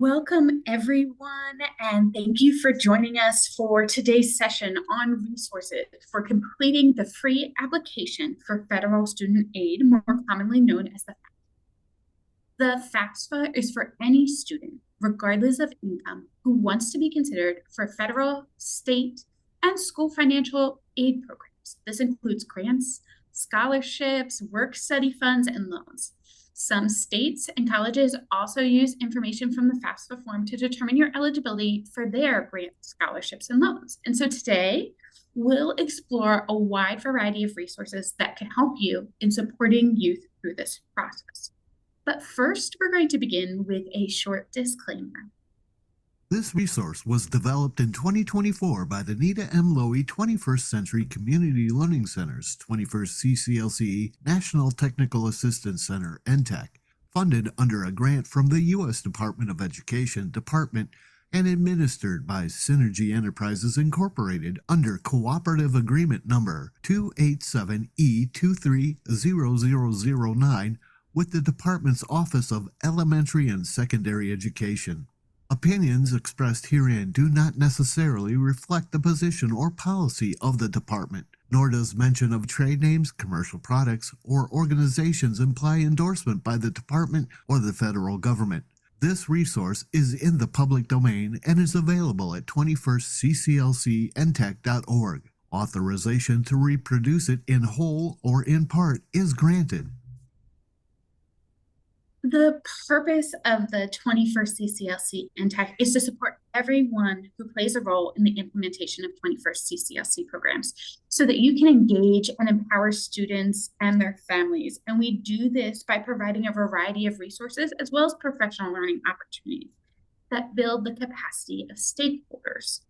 Welcome, everyone, and thank you for joining us for today's session on resources for completing the free application for federal student aid, more commonly known as the FAFSA. The FAFSA is for any student, regardless of income, who wants to be considered for federal, state, and school financial aid programs. This includes grants, scholarships, work study funds, and loans. Some states and colleges also use information from the FAFSA form to determine your eligibility for their grants, scholarships, and loans. And so today, we'll explore a wide variety of resources that can help you in supporting youth through this process. But first, we're going to begin with a short disclaimer. This resource was developed in 2024 by the Nita M. Lowy 21st Century Community Learning Center's 21st CCLC National Technical Assistance Center, NTAC, funded under a grant from the U.S. Department of Education Department and administered by Synergy Enterprises Incorporated under Cooperative Agreement Number 287E230009 with the Department's Office of Elementary and Secondary Education. Opinions expressed herein do not necessarily reflect the position or policy of the Department, nor does mention of trade names, commercial products, or organizations imply endorsement by the Department or the federal government. This resource is in the public domain and is available at 21stcclcntac.org. Authorization to reproduce it in whole or in part is granted. The purpose of the 21st CCLC NTAC is to support everyone who plays a role in the implementation of 21st CCLC programs so that you can engage and empower students and their families. And we do this by providing a variety of resources as well as professional learning opportunities that build the capacity of stakeholders.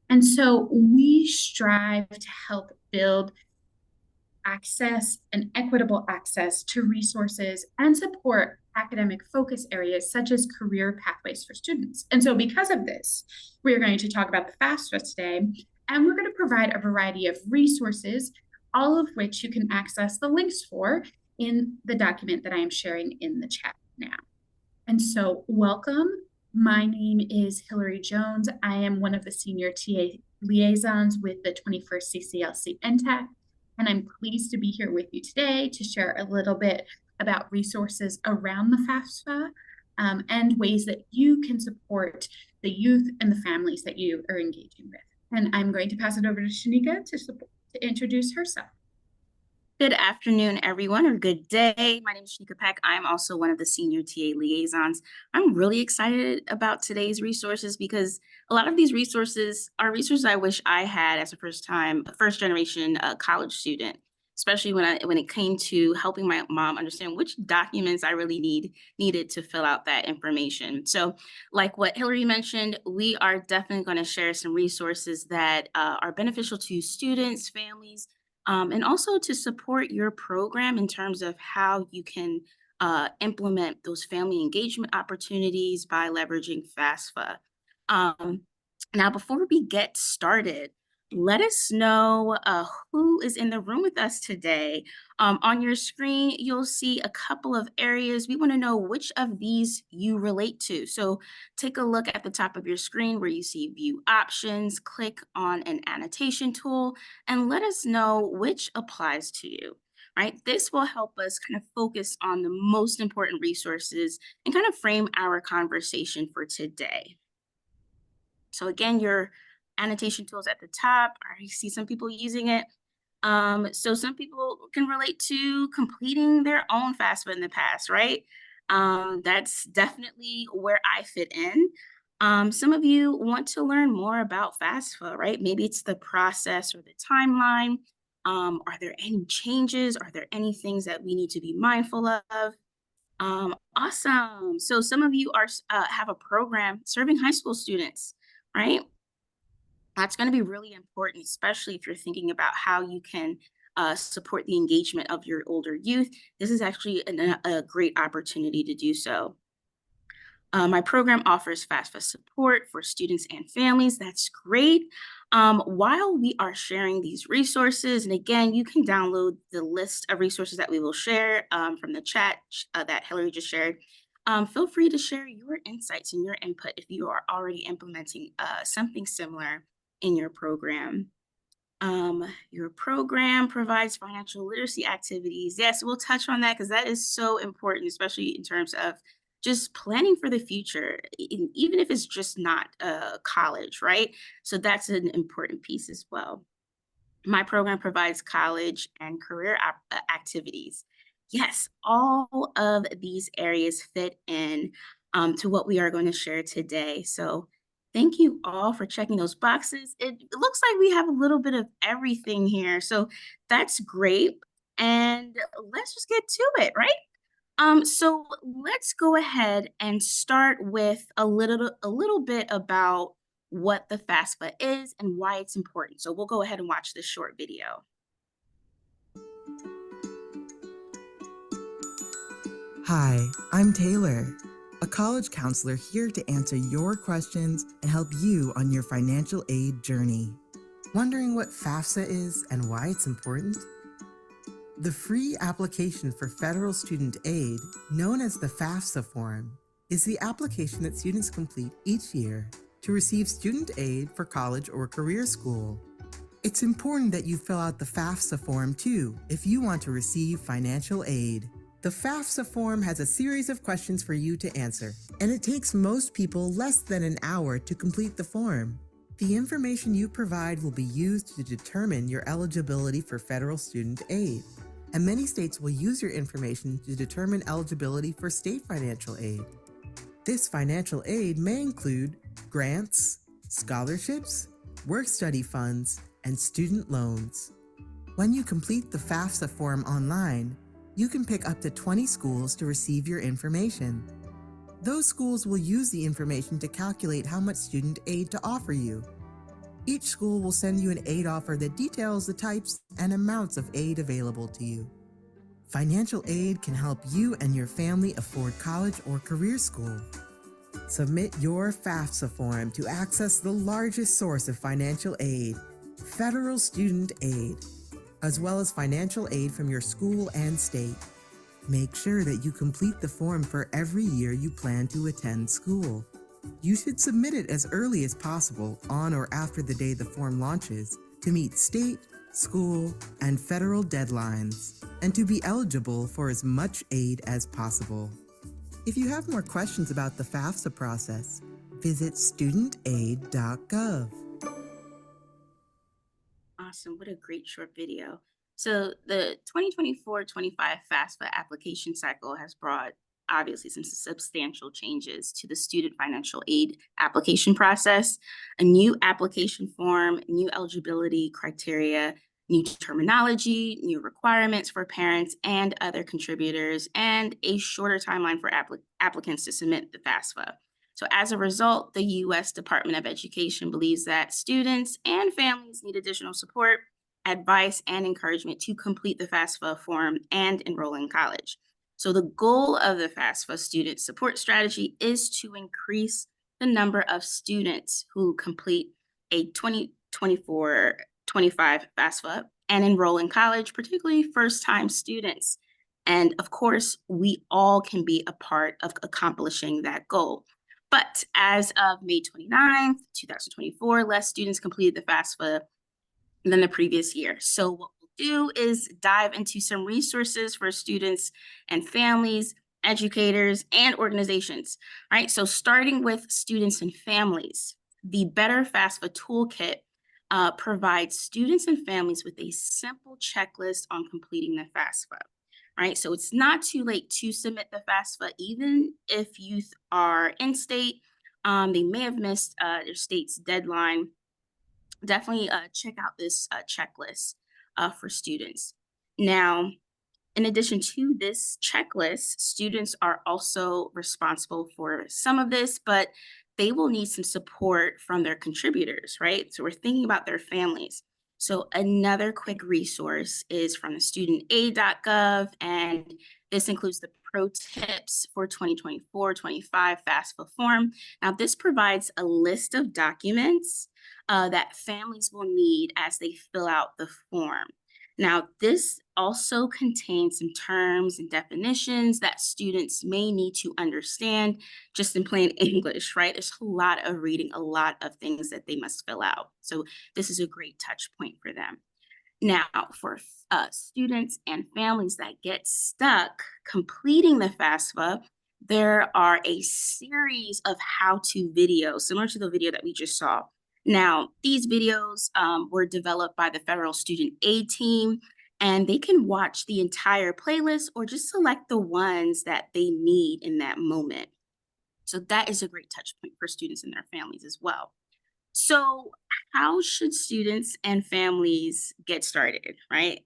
And so we strive to help build access and equitable access to resources and support academic focus areas such as career pathways for students. And so because of this, we're going to talk about the FAFSA today, and we're going to provide a variety of resources, all of which you can access the links for in the document that I am sharing in the chat now. And so welcome. My name is Hillary Jones. I am one of the senior TA liaisons with the 21st CCLC NTAC, and I'm pleased to be here with you today to share a little bit about resources around the FAFSA and ways that you can support the youth and the families that you are engaging with. And I'm going to pass it over to Shanika to introduce herself. Good afternoon, everyone, or good day. My name is Shanika Peck. I'm also one of the senior TA liaisons. I'm really excited about today's resources because a lot of these resources are resources I wish I had as a first generation college student, especially when it came to helping my mom understand which documents I really needed to fill out that information. So like what Hillary mentioned, we are definitely going to share some resources that are beneficial to students, families, and also to support your program in terms of how you can implement those family engagement opportunities by leveraging FAFSA. Now, before we get started, let us know who is in the room with us today. On your screen, you'll see a couple of areas. We want to know which of these you relate to. So take a look at the top of your screen where you see view options, click on an annotation tool, and let us know which applies to you. Right? This will help us kind of focus on the most important resources and kind of frame our conversation for today. So again, your annotation tools at the top. I already see some people using it. So some people can relate to completing their own FAFSA in the past, right? That's definitely where I fit in. Some of you want to learn more about FAFSA, right? Maybe it's the process or the timeline. Are there any changes? Are there any things that we need to be mindful of? Awesome. So some of you have a program serving high school students, right? That's going to be really important, especially if you're thinking about how you can support the engagement of your older youth. This is actually a great opportunity to do so. My program offers FAFSA support for students and families. That's great. While we are sharing these resources, and again, you can download the list of resources that we will share from the chat that Hillary just shared. Feel free to share your insights and your input if you are already implementing something similar in your program. Your program provides financial literacy activities. Yes, we'll touch on that because that is so important, especially in terms of just planning for the future, even if it's just not college, right? So that's an important piece as well. My program provides college and career activities. Yes, all of these areas fit in to what we are going to share today. So thank you all for checking those boxes. It looks like we have a little bit of everything here. So that's great. And let's just get to it, right? So let's go ahead and start with a little bit about what the FAFSA is and why it's important. So we'll go ahead and watch this short video. Hi, I'm Taylor, a college counselor here to answer your questions and help you on your financial aid journey. Wondering what FAFSA is and why it's important? The free application for federal student aid, known as the FAFSA form, is the application that students complete each year to receive student aid for college or career school. It's important that you fill out the FAFSA form too if you want to receive financial aid. The FAFSA form has a series of questions for you to answer, and it takes most people less than an hour to complete the form. The information you provide will be used to determine your eligibility for federal student aid, and many states will use your information to determine eligibility for state financial aid. This financial aid may include grants, scholarships, work-study funds, and student loans. When you complete the FAFSA form online, you can pick up to 20 schools to receive your information. Those schools will use the information to calculate how much student aid to offer you. Each school will send you an aid offer that details the types and amounts of aid available to you. Financial aid can help you and your family afford college or career school. Submit your FAFSA form to access the largest source of financial aid, federal student aid, as well as financial aid from your school and state. Make sure that you complete the form for every year you plan to attend school. You should submit it as early as possible on or after the day the form launches to meet state, school, and federal deadlines, and to be eligible for as much aid as possible. If you have more questions about the FAFSA process, visit studentaid.gov. Awesome. What a great short video. So the 2024-25 FAFSA application cycle has brought obviously some substantial changes to the student financial aid application process, a new application form, new eligibility criteria, new terminology, new requirements for parents and other contributors, and a shorter timeline for applicants to submit the FAFSA. So as a result, the U.S. Department of Education believes that students and families need additional support, advice, and encouragement to complete the FAFSA form and enroll in college. So the goal of the FAFSA student support strategy is to increase the number of students who complete a 2024-25 FAFSA and enroll in college, particularly first-time students. And of course, we all can be a part of accomplishing that goal. But as of May 29th, 2024, less students completed the FAFSA than the previous year. So what we'll do is dive into some resources for students and families, educators, and organizations, right? So starting with students and families, the Better FAFSA Toolkit provides students and families with a simple checklist on completing the FAFSA. Right, so it's not too late to submit the FAFSA, even if youth are in state. They may have missed their state's deadline. Definitely check out this checklist for students. Now, in addition to this checklist, students are also responsible for some of this, but they will need some support from their contributors, right? So we're thinking about their families. So another quick resource is from the studentaid.gov, and this includes the pro tips for 2024-25 FAFSA form. Now, this provides a list of documents that families will need as they fill out the form. Now, this also contains some terms and definitions that students may need to understand just in plain English, right? There's a lot of reading, a lot of things that they must fill out. So this is a great touch point for them. Now, for students and families that get stuck completing the FAFSA, there are a series of how-to videos, similar to the video that we just saw. Now, these videos were developed by the Federal Student Aid Team, and they can watch the entire playlist or just select the ones that they need in that moment. So that is a great touch point for students and their families as well. So how should students and families get started, right?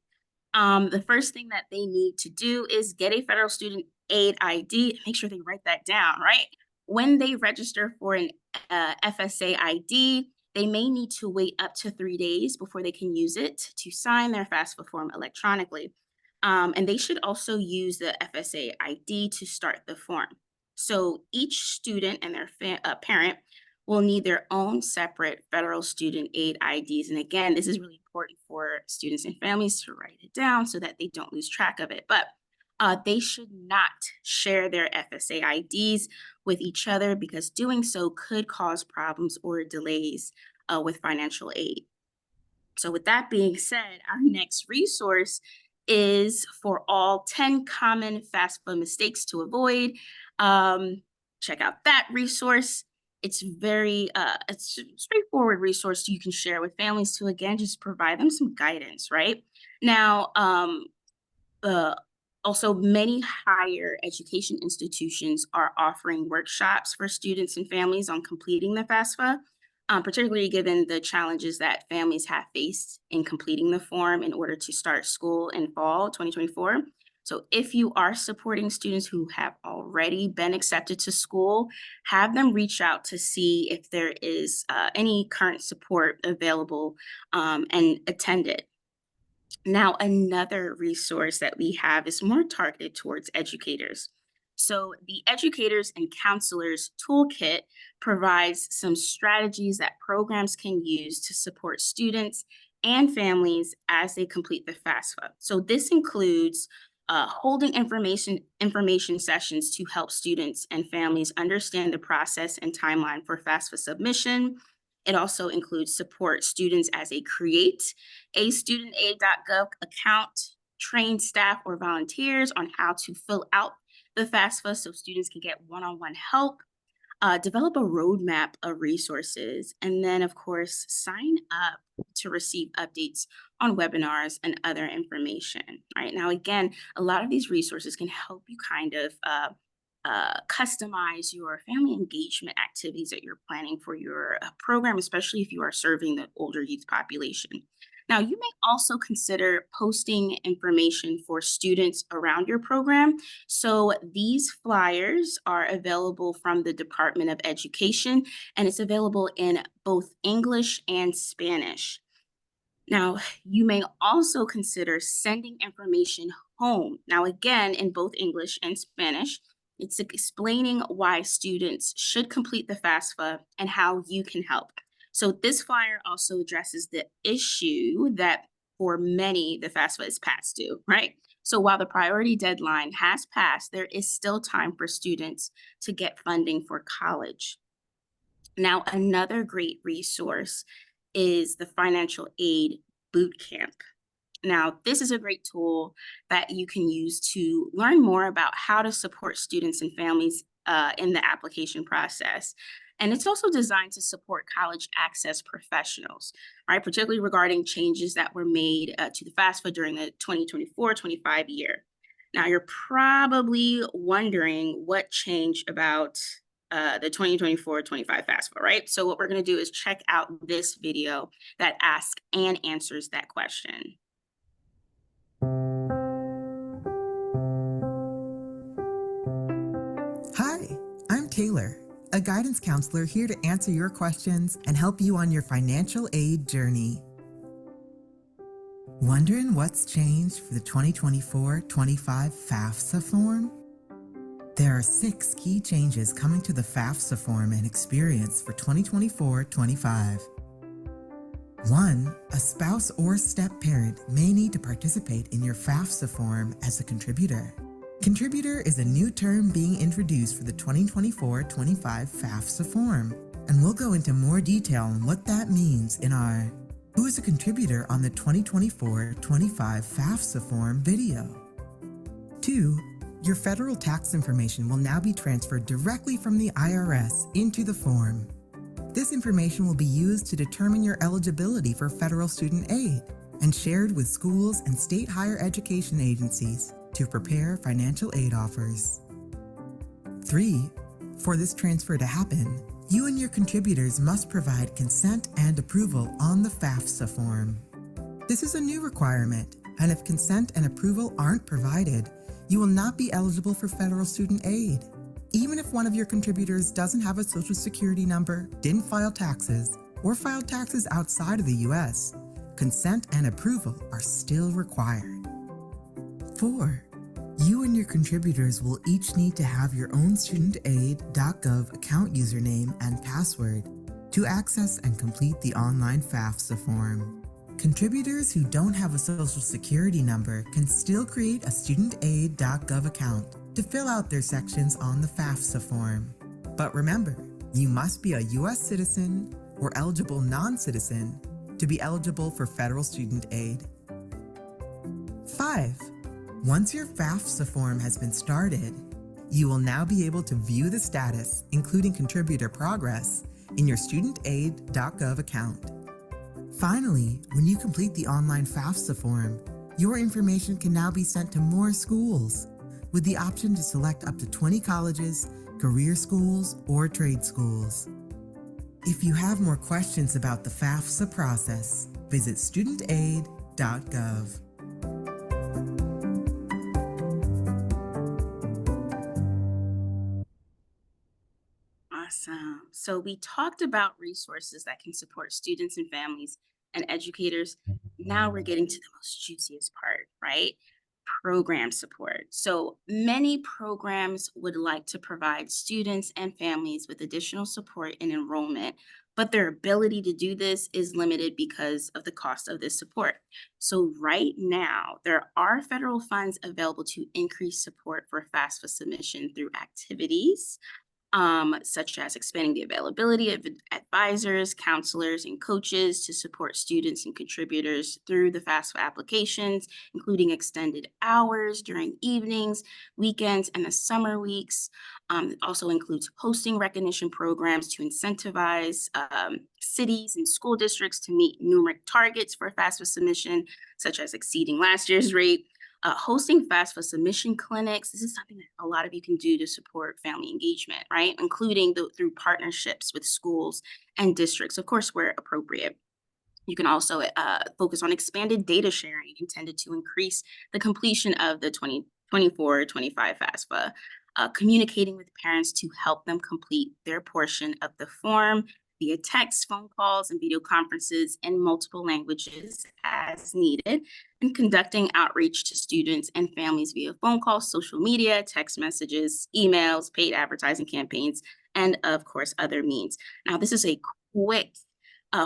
The first thing that they need to do is get a federal student aid ID. Make sure they write that down, right? When they register for an FSA ID, they may need to wait up to 3 days before they can use it to sign their FAFSA form electronically. And they should also use the FSA ID to start the form. So each student and their parent will need their own separate federal student aid IDs. And again, this is really important for students and families to write it down so that they don't lose track of it. But they should not share their FSA IDs with each other because doing so could cause problems or delays with financial aid. So with that being said, our next resource is for all 10 common FAFSA mistakes to avoid. Check out that resource. It's it's a straightforward resource you can share with families to, again, just provide them some guidance, right? Now, also many higher education institutions are offering workshops for students and families on completing the FAFSA, particularly given the challenges that families have faced in completing the form in order to start school in fall 2024. So if you are supporting students who have already been accepted to school, have them reach out to see if there is any current support available and attend it. Now, another resource that we have is more targeted towards educators. So the Educators and Counselors Toolkit provides some strategies that programs can use to support students and families as they complete the FAFSA. So this includes holding information sessions to help students and families understand the process and timeline for FAFSA submission. It also includes support students as they create a studentaid.gov account, train staff or volunteers on how to fill out the FAFSA so students can get one-on-one help, develop a roadmap of resources, and then, of course, sign up to receive updates on webinars and other information. Right now, again, a lot of these resources can help you kind of customize your family engagement activities that you're planning for your program, especially if you are serving the older youth population. Now, you may also consider posting information for students around your program. So these flyers are available from the Department of Education, and it's available in both English and Spanish. Now, you may also consider sending information home. Now, again, in both English and Spanish, it's explaining why students should complete the FAFSA and how you can help. So this flyer also addresses the issue that for many, the FAFSA is past due, right? So while the priority deadline has passed, there is still time for students to get funding for college. Now, another great resource is the Financial Aid Bootcamp. Now, this is a great tool that you can use to learn more about how to support students and families in the application process. And it's also designed to support college access professionals, right? Particularly regarding changes that were made to the FAFSA during the 2024-25 year. Now, you're probably wondering what changed about the 2024-25 FAFSA, right? So what we're going to do is check out this video that asks and answers that question. Hi, I'm Taylor, a guidance counselor here to answer your questions and help you on your financial aid journey. Wondering what's changed for the 2024-25 FAFSA form? There are 6 key changes coming to the FAFSA form and experience for 2024-25. 1. A spouse or step-parent may need to participate in your FAFSA form as a contributor. Contributor is a new term being introduced for the 2024-25 FAFSA form, and we'll go into more detail on what that means in our Who is a Contributor on the 2024-25 FAFSA form video. 2. Your federal tax information will now be transferred directly from the IRS into the form. This information will be used to determine your eligibility for federal student aid and shared with schools and state higher education agencies to prepare financial aid offers. 3. For this transfer to happen, you and your contributors must provide consent and approval on the FAFSA form. This is a new requirement, and if consent and approval aren't provided, you will not be eligible for federal student aid. Even if one of your contributors doesn't have a social security number, didn't file taxes, or filed taxes outside of the US, consent and approval are still required. 4. You and your contributors will each need to have your own studentaid.gov account username and password to access and complete the online FAFSA form. Contributors who don't have a social security number can still create a studentaid.gov account to fill out their sections on the FAFSA form. But remember, you must be a US citizen or eligible non-citizen to be eligible for federal student aid. 5. Once your FAFSA form has been started, you will now be able to view the status, including contributor progress, in your studentaid.gov account. Finally, when you complete the online FAFSA form, your information can now be sent to more schools, with the option to select up to 20 colleges, career schools, or trade schools. If you have more questions about the FAFSA process, visit studentaid.gov. Awesome. So we talked about resources that can support students and families and educators. Now we're getting to the most juiciest part, right? Program support. So many programs would like to provide students and families with additional support and enrollment, but their ability to do this is limited because of the cost of this support. So right now, there are federal funds available to increase support for FAFSA submission through activities, such as expanding the availability of advisors, counselors, and coaches to support students and contributors through the FAFSA applications, including extended hours during evenings, weekends, and the summer weeks. It also includes posting recognition programs to incentivize cities and school districts to meet numeric targets for FAFSA submission, such as exceeding last year's rate. Hosting FAFSA submission clinics. This is something that a lot of you can do to support family engagement, right? Including through partnerships with schools and districts, of course, where appropriate. You can also focus on expanded data sharing intended to increase the completion of the 2024-25 FAFSA, communicating with parents to help them complete their portion of the form via text, phone calls, and video conferences in multiple languages as needed, and conducting outreach to students and families via phone calls, social media, text messages, emails, paid advertising campaigns, and of course, other means. Now, this is a quick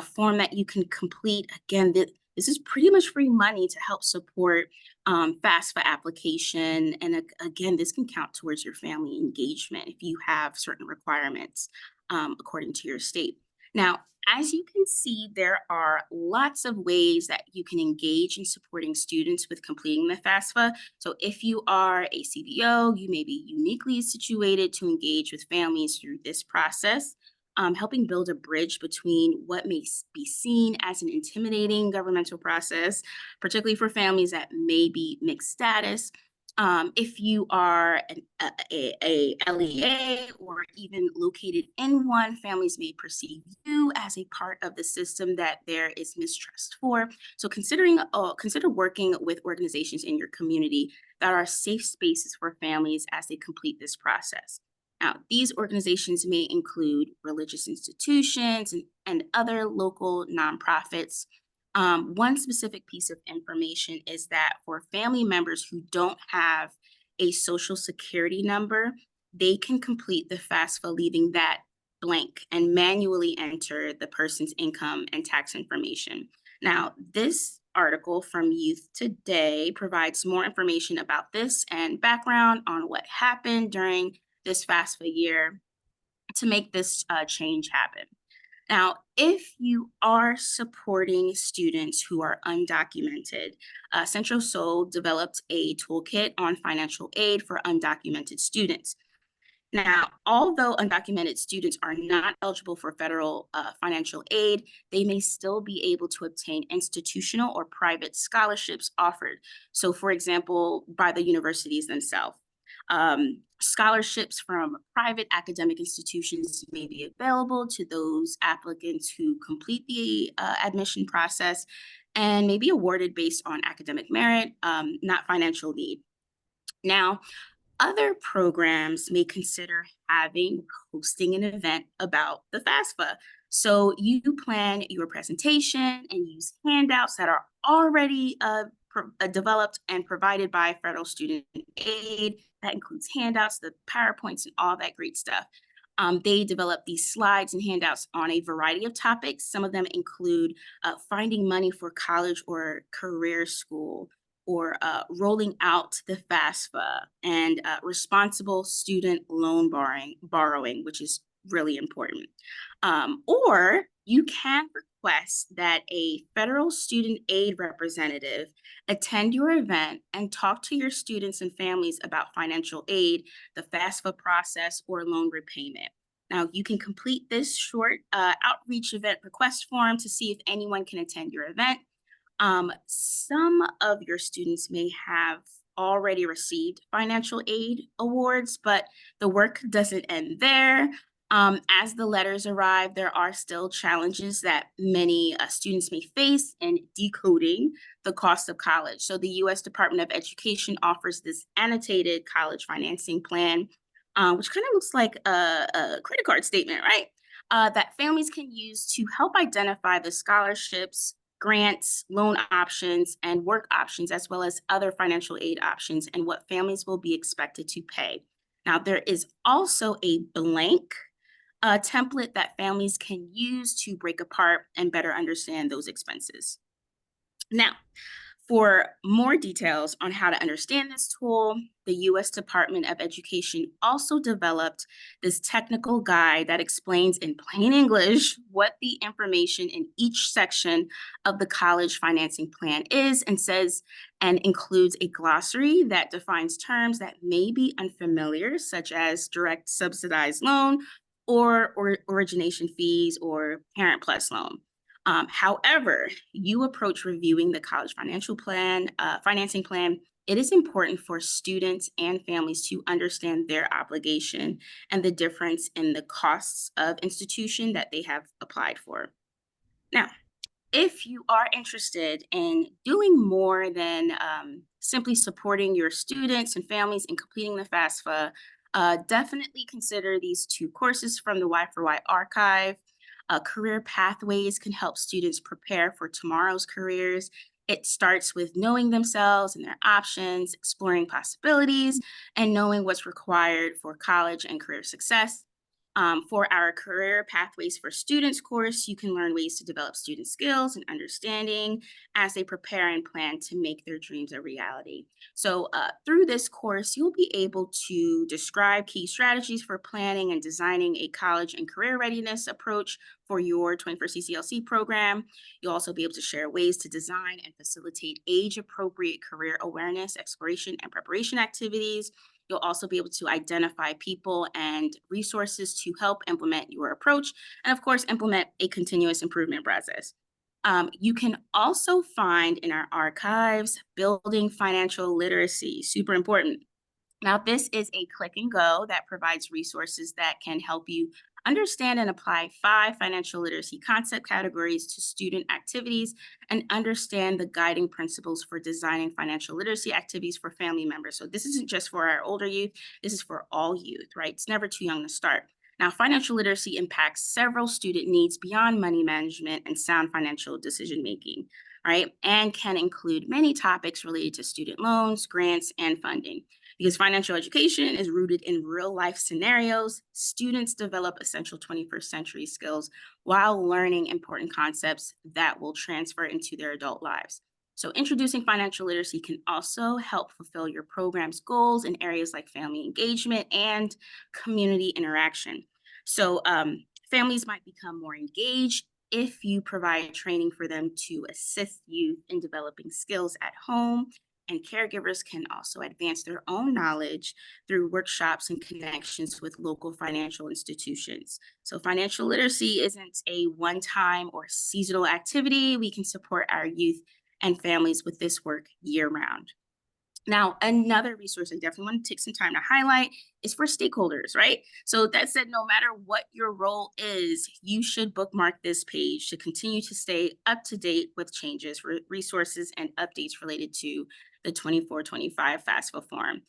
form that you can complete. Again, this is pretty much free money to help support FAFSA application. And again, this can count towards your family engagement if you have certain requirements according to your state. Now, as you can see, there are lots of ways that you can engage in supporting students with completing the FAFSA. So if you are a CBO, you may be uniquely situated to engage with families through this process, helping build a bridge between what may be seen as an intimidating governmental process, particularly for families that may be mixed status. If you are a LEA or even located in one, families may perceive you as a part of the system that there is mistrust for. So consider working with organizations in your community that are safe spaces for families as they complete this process. Now, these organizations may include religious institutions and other local nonprofits. One specific piece of information is that for family members who don't have a social security number, they can complete the FAFSA, leaving that blank and manually enter the person's income and tax information. Now, this article from Youth Today provides more information about this and background on what happened during this FAFSA year to make this change happen. Now, if you are supporting students who are undocumented, Central Soul developed a toolkit on financial aid for undocumented students. Now, although undocumented students are not eligible for federal financial aid, they may still be able to obtain institutional or private scholarships offered. So, for example, by the universities themselves. Scholarships from private academic institutions may be available to those applicants who complete the admission process and may be awarded based on academic merit, not financial need. Now, other programs may consider hosting an event about the FAFSA. So you plan your presentation and use handouts that are already developed and provided by Federal Student Aid. That includes handouts, the PowerPoints, and all that great stuff. They develop these slides and handouts on a variety of topics. Some of them include finding money for college or career school, or rolling out the FAFSA, and responsible student loan borrowing, which is really important. Or you can request that a federal student aid representative attend your event and talk to your students and families about financial aid, the FAFSA process, or loan repayment. Now, you can complete this short outreach event request form to see if anyone can attend your event. Some of your students may have already received financial aid awards, but the work doesn't end there. As the letters arrive, there are still challenges that many students may face in decoding the cost of college. So the U.S. Department of Education offers this annotated college financing plan, which kind of looks like a credit card statement, right? That families can use to help identify the scholarships, grants, loan options, and work options, as well as other financial aid options and what families will be expected to pay. Now, there is also a blank template that families can use to break apart and better understand those expenses. Now, for more details on how to understand this tool, the U.S. Department of Education also developed this technical guide that explains in plain English what the information in each section of the college financing plan is, and includes a glossary that defines terms that may be unfamiliar, such as direct subsidized loan or origination fees or parent plus loan. However, you approach reviewing the college financial plan, financing plan, it is important for students and families to understand their obligation and the difference in the costs of institution that they have applied for. Now, if you are interested in doing more than simply supporting your students and families in completing the FAFSA, definitely consider these two courses from the Y4Y archive. Career pathways can help students prepare for tomorrow's careers. It starts with knowing themselves and their options, exploring possibilities, and knowing what's required for college and career success. For our Career Pathways for Students course, you can learn ways to develop student skills and understanding as they prepare and plan to make their dreams a reality. So through this course, you'll be able to describe key strategies for planning and designing a college and career readiness approach for your 21st CCLC program. You'll also be able to share ways to design and facilitate age-appropriate career awareness, exploration, and preparation activities. You'll also be able to identify people and resources to help implement your approach, and of course, implement a continuous improvement process. You can also find in our archives, building financial literacy, super important. Now, this is a click and go that provides resources that can help you understand and apply 5 financial literacy concept categories to student activities and understand the guiding principles for designing financial literacy activities for family members. So this isn't just for our older youth, this is for all youth, right? It's never too young to start. Now, financial literacy impacts several student needs beyond money management and sound financial decision-making, right? And can include many topics related to student loans, grants, and funding. Because financial education is rooted in real life scenarios, students develop essential 21st century skills while learning important concepts that will transfer into their adult lives. So introducing financial literacy can also help fulfill your program's goals in areas like family engagement and community interaction. So families might become more engaged if you provide training for them to assist youth in developing skills at home. And caregivers can also advance their own knowledge through workshops and connections with local financial institutions. So financial literacy isn't a one-time or seasonal activity. We can support our youth and families with this work year-round. Now, another resource I definitely want to take some time to highlight is for stakeholders, right? So that said, no matter what your role is, you should bookmark this page to continue to stay up to date with changes, resources, and updates related to the 24-25 FAFSA form.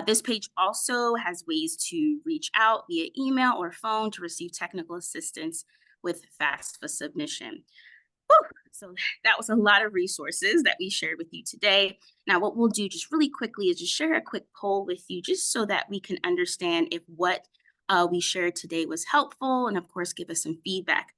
This page also has ways to reach out via email or phone to receive technical assistance with FAFSA submission. So that was a lot of resources that we shared with you today. Now, what we'll do just really quickly is just share a quick poll with you just so that we can understand if what we shared today was helpful, and of course, give us some feedback.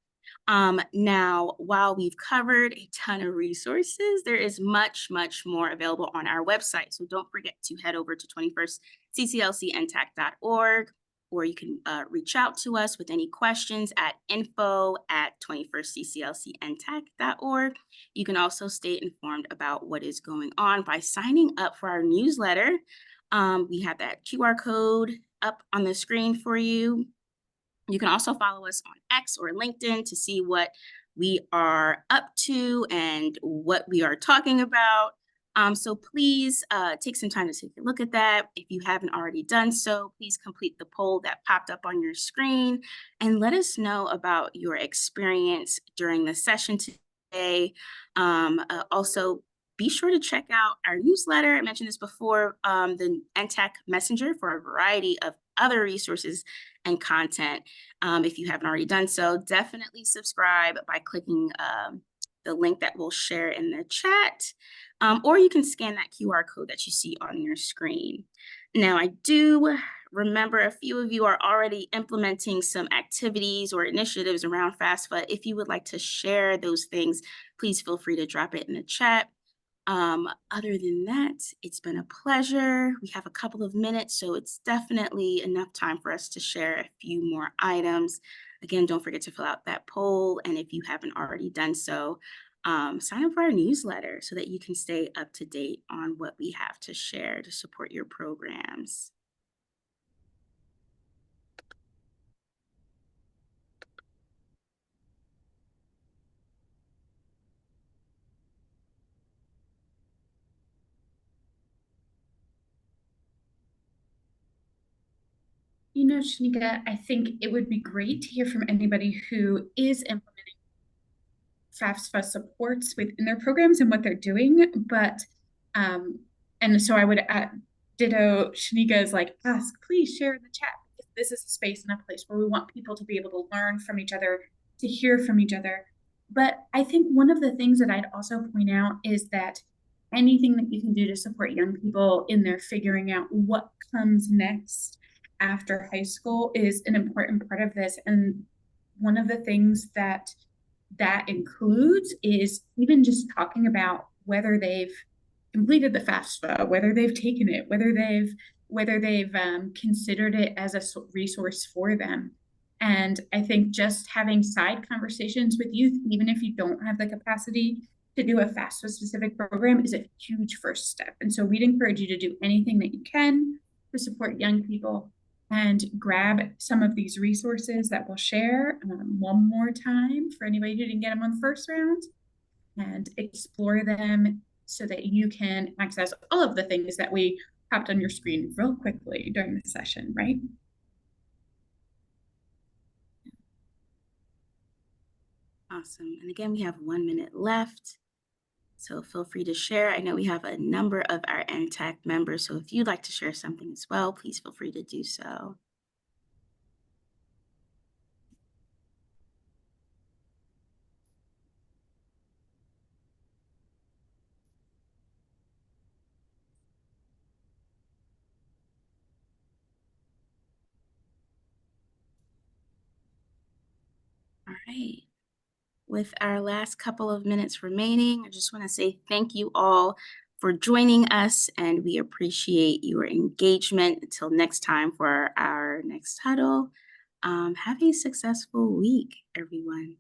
Now, while we've covered a ton of resources, there is much, much more available on our website. So don't forget to head over to 21stcclcntac.org, or you can reach out to us with any questions at info@21stcclcntac.org. You can also stay informed about what is going on by signing up for our newsletter. We have that QR code up on the screen for you. You can also follow us on X or LinkedIn to see what we are up to and what we are talking about. So please take some time to take a look at that. If you haven't already done so, please complete the poll that popped up on your screen and let us know about your experience during the session today. Also, be sure to check out our newsletter. I mentioned this before, the NTAC Messenger, for a variety of other resources and content. If you haven't already done so, definitely subscribe by clicking the link that we'll share in the chat. Or you can scan that QR code that you see on your screen. Now, I do remember a few of you are already implementing some activities or initiatives around FAFSA. If you would like to share those things, please feel free to drop it in the chat. Other than that, it's been a pleasure. We have a couple of minutes, so it's definitely enough time for us to share a few more items. Again, don't forget to fill out that poll, and if you haven't already done so, sign up for our newsletter so that you can stay up to date on what we have to share to support your programs. You know, Shanika, I think it would be great to hear from anybody who is implementing FAFSA supports within their programs and what they're doing. But, and so I would ditto Shanika's like, ask, please share in the chat. This is a space and a place where we want people to be able to learn from each other, to hear from each other. But I think one of the things that I'd also point out is that anything that you can do to support young people in their figuring out what comes next after high school is an important part of this. And one of the things that includes is even just talking about whether they've completed the FAFSA, whether they've taken it, whether they've considered it as a resource for them. And I think just having side conversations with youth, even if you don't have the capacity to do a FAFSA specific program, is a huge first step. And so we'd encourage you to do anything that you can to support young people and grab some of these resources that we'll share one more time for anybody who didn't get them on the first round, and explore them so that you can access all of the things that we popped on your screen real quickly during the session, right? Awesome. And again, we have 1 minute left. So feel free to share. I know we have a number of our NTAC members, so if you'd like to share something as well, please feel free to do so. right. With our last couple of minutes remaining, I just want to say thank you all for joining us, and we appreciate your engagement. Until next time for our next huddle, have a successful week, everyone.